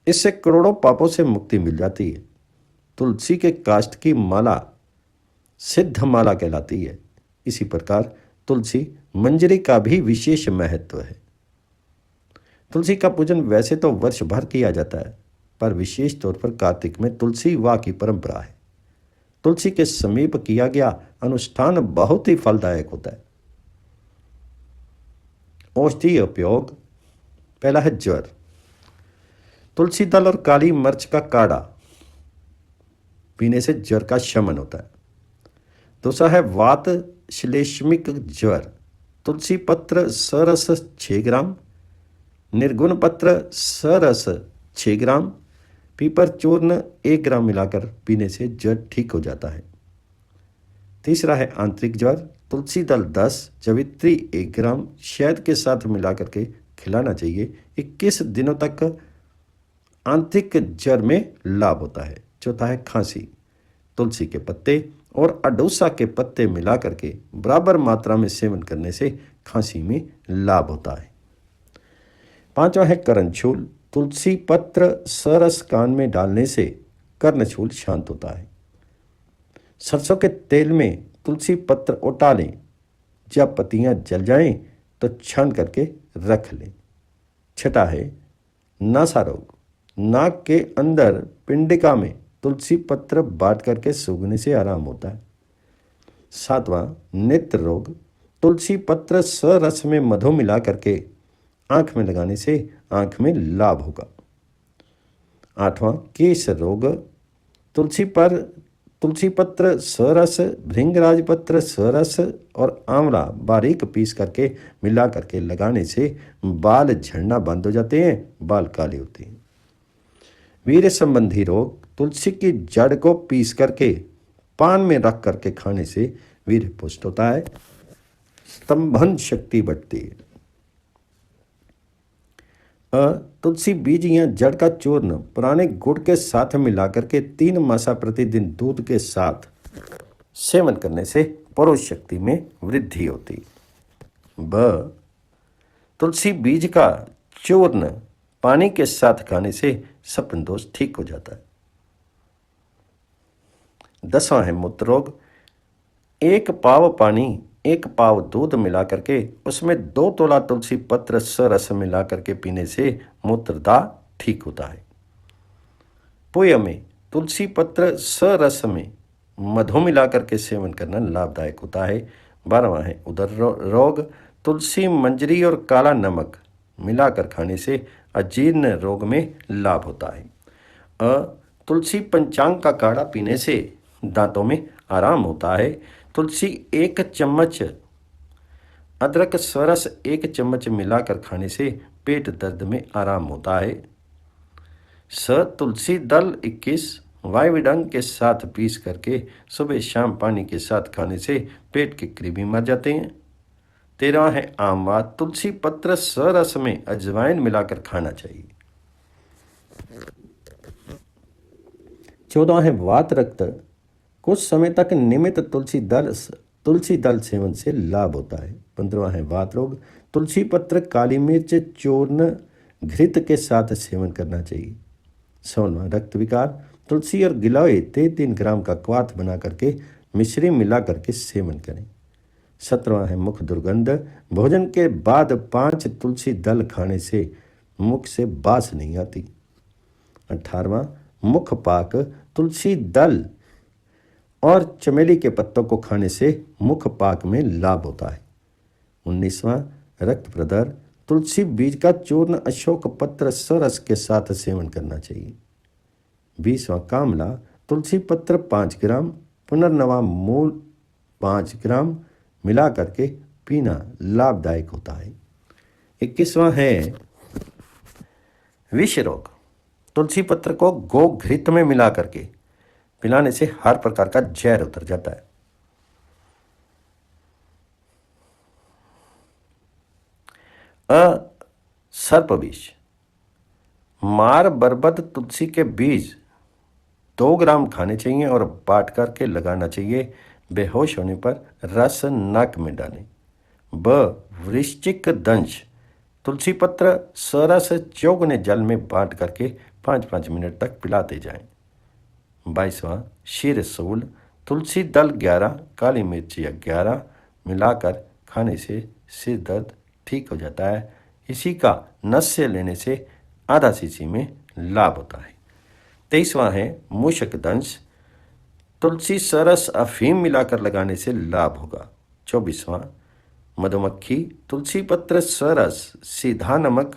इससे करोड़ों पापों से मुक्ति मिल जाती है। तुलसी के काष्ठ की माला सिद्ध माला कहलाती है। इसी प्रकार तुलसी मंजरी का भी विशेष महत्व है। तुलसी का पूजन वैसे तो वर्ष भर किया जाता है, पर विशेष तौर पर कार्तिक में तुलसी विवाह की परंपरा है। तुलसी के समीप किया गया अनुष्ठान बहुत ही फलदायक होता है। औषधीय उपयोग, पहला है ज्वर। तुलसी दल और काली मिर्च का काढ़ा पीने से ज्वर का शमन होता है। दूसरा है वात श्लेष्मिक ज्वर। तुलसी पत्र सरस 6 ग्राम, निर्गुण पत्र सरस 6 ग्राम, पीपर चूर्ण 1 ग्राम मिलाकर पीने से ज्वर ठीक हो जाता है। तीसरा है आंतरिक ज्वर। तुलसी दल 10, जवित्री 1 ग्राम शहद के साथ मिलाकर के खिलाना चाहिए। 21 दिनों तक आंतरिक ज्वर में लाभ होता है। चौथा है खांसी। तुलसी के पत्ते और अडोसा के पत्ते मिला करके बराबर मात्रा में सेवन करने से खांसी में लाभ होता है। पांचवा है कर्णशूल। तुलसी पत्र सरस कान में डालने से कर्णशूल शांत होता है। सरसों के तेल में तुलसी पत्र उटा लें। जब पत्तियां जल जाएं तो छान करके रख लें। छठा है नासा रोग। नाक के अंदर पिंडिका में तुलसी पत्र बांट करके सूंघने से आराम होता है। सातवां नेत्र रोग। तुलसी पत्र सरस में मधु मिला करके आंख में लगाने से आंख में लाभ होगा। आठवां केश रोग। तुलसी पत्र सरस, भृंगराज पत्र सरस और आंवला बारीक पीस करके मिला करके लगाने से बाल झड़ना बंद हो जाते हैं, बाल काले होते हैं। वीर्य संबंधी रोग। तुलसी की जड़ को पीस करके पान में रख करके खाने से वीर्य पुष्ट होता है, स्तंभन शक्ति बढ़ती है। तुलसी बीज या जड़ का चूर्ण पुराने गुड़ के साथ मिलाकर के 3 मासा प्रतिदिन दूध के साथ सेवन करने से पुरुष शक्ति में वृद्धि होती है। तुलसी बीज का चूर्ण पानी के साथ खाने से सपन दोष ठीक हो जाता है। 10वां है मूत्र रोग। 1 पाव पानी 1 पाव दूध मिला करके उसमें 2 तोला तुलसी पत्र सरस मिला करके पीने से मूत्रदा ठीक होता है। पोय में तुलसी पत्र सरस में मधु मिला करके सेवन करना लाभदायक होता है। 12वां है उदर रोग। तुलसी मंजरी और काला नमक मिलाकर खाने से अजीर्ण रोग में लाभ होता है। तुलसी पंचांग का काढ़ा पीने से दांतों में आराम होता है। तुलसी 1 चम्मच, अदरक सरस 1 चम्मच मिलाकर खाने से पेट दर्द में आराम होता है। तुलसी दल 21 वायुविडंग के साथ पीस करके सुबह शाम पानी के साथ खाने से पेट के कृमि मर जाते हैं। 13वां है आमवा। तुलसी पत्र सरस में अजवाइन मिलाकर खाना चाहिए। 14वां है वात रक्त। कुछ समय तक नियमित तुलसी दल सेवन से लाभ होता है। 15वां है वात रोग। तुलसी पत्र, काली मिर्च चूर्ण घृत के साथ सेवन करना चाहिए। 16वां रक्त विकार। तुलसी और गिलोय 3 ग्राम का क्वाथ बना करके मिश्री मिला करके सेवन करें। 17वां है मुख दुर्गंध। भोजन के बाद 5 तुलसी दल खाने से मुख से बास नहीं आती। 18वां मुख पाक। तुलसी दल और चमेली के पत्तों को खाने से मुख पाक में लाभ होता है। 19वां रक्त प्रदर। तुलसी बीज का चूर्ण अशोक पत्र सरस के साथ सेवन करना चाहिए। 20वां कामला। तुलसी पत्र 5 ग्राम, पुनर्नवा मूल 5 ग्राम मिला करके पीना लाभदायक होता है। 21वां है विष रोग। तुलसी पत्र को गोघृत में मिला करके पिलाने से हर प्रकार का जहर उतर जाता है। सर्प विष। मार बरबद तुलसी के बीज 2 ग्राम खाने चाहिए और बांट करके लगाना चाहिए। बेहोश होने पर रस नाक में डालें। वृश्चिक दंश। तुलसी पत्र सरस चौगुने जल में बांट करके 5-5 मिनट तक पिलाते जाएं। 22वां शीरसूल तुलसी दल 11, काली मिर्ची 11 मिलाकर खाने से सिर दर्द ठीक हो जाता है। इसी का नस्य लेने से आधा सीसी में लाभ होता है। 23वां है मूषक दंश तुलसी सरस अफीम मिलाकर लगाने से लाभ होगा। 24वां मधुमक्खी तुलसी पत्र सरस सीधा नमक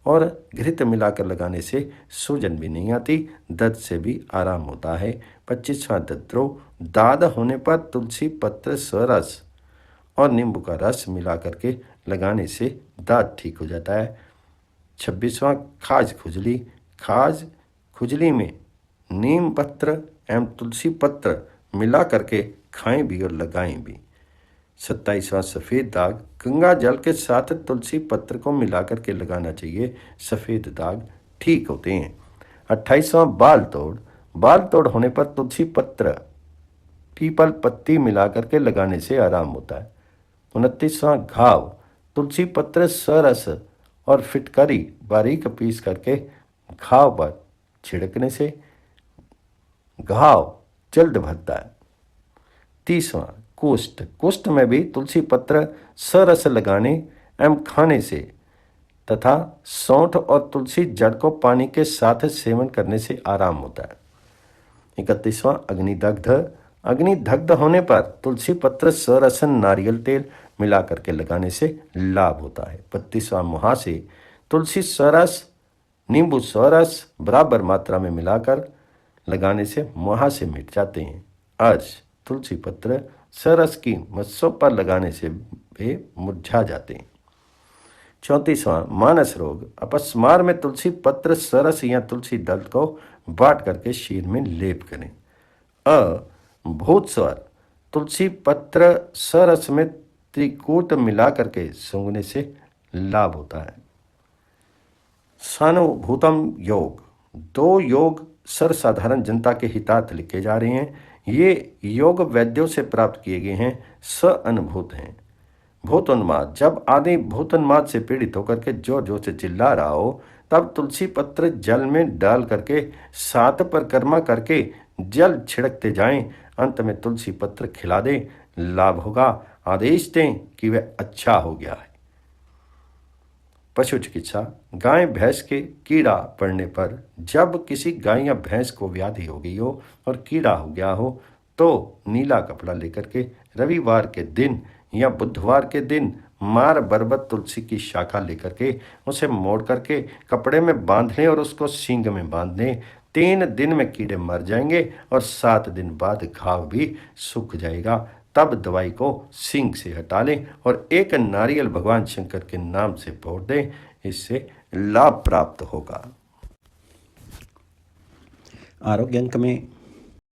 और घृत मिलाकर लगाने से सूजन भी नहीं आती, दर्द से भी आराम होता है। 25वां दद्रोह दाद होने पर तुलसी पत्र सरस और नींबू का रस मिला करके लगाने से दाद ठीक हो जाता है। 26वां खाज खुजली खाज खुजली में नीम पत्र एवं तुलसी पत्र मिला करके खाएं भी और लगाएं भी। 27वां सफ़ेद दाग गंगा जल के साथ तुलसी पत्र को मिला करके लगाना चाहिए, सफ़ेद दाग ठीक होते हैं। 28वां बाल तोड़ होने पर तुलसी पत्र पीपल पत्ती मिला करके लगाने से आराम होता है। 29वां घाव तुलसी पत्र सरस और फिटकरी बारीक पीस करके घाव पर छिड़कने से घाव जल्द भरता है। 30वां कुष्ठ में भी तुलसी पत्र सरस लगाने एवं खाने से तथा सौंठ और तुलसी जड़ को पानी के साथ सेवन करने से आराम होता है। 31वां अग्निदग्ध होने पर तुलसी पत्र सरस नारियल तेल मिला करके लगाने से लाभ होता है। 32वां मुहासे तुलसी सरस नींबू सरस बराबर मात्रा में मिलाकर लगाने से मुहासे मिट जाते हैं। अर्श तुलसी पत्र सरस की मस्सों पर लगाने से वे मुरझा जाते हैं। 34वां मानस रोग अपस्मार में तुलसी पत्र सरस या तुलसी दल को बांट करके शीर में लेप करें। भूतस्वर तुलसी पत्र सरस में त्रिकूट मिला करके सूंघने से लाभ होता है। सानुभूतम योग 2 योग सर्वसाधारण जनता के हितार्थ लिखे जा रहे हैं। ये योग वैद्यों से प्राप्त किए गए हैं, अनुभूत हैं। भूतोन्माद जब आदमी भूतोन्माद से पीड़ित होकर के जोर जोर से चिल्ला रहा हो तब तुलसी पत्र जल में डाल करके 7 परिक्रमा करके जल छिड़कते जाएं, अंत में तुलसी पत्र खिला दें, लाभ होगा। आदेश दें कि वह अच्छा हो गया है। पशु चिकित्सा गाय भैंस के कीड़ा पड़ने पर जब किसी गाय या भैंस को व्याधि हो गई हो और कीड़ा हो गया हो तो नीला कपड़ा लेकर के रविवार के दिन या बुधवार के दिन मार बरबत तुलसी की शाखा लेकर के उसे मोड़ करके कपड़े में बांध लें और उसको सींग में बांध दें। 3 दिन में कीड़े मर जाएंगे और 7 दिन बाद घाव भी सूख जाएगा। तब दवाई को सींग से हटा लें और एक नारियल भगवान शंकर के नाम से फोड़ दें, इससे लाभ प्राप्त होगा। आरोग्य अंक में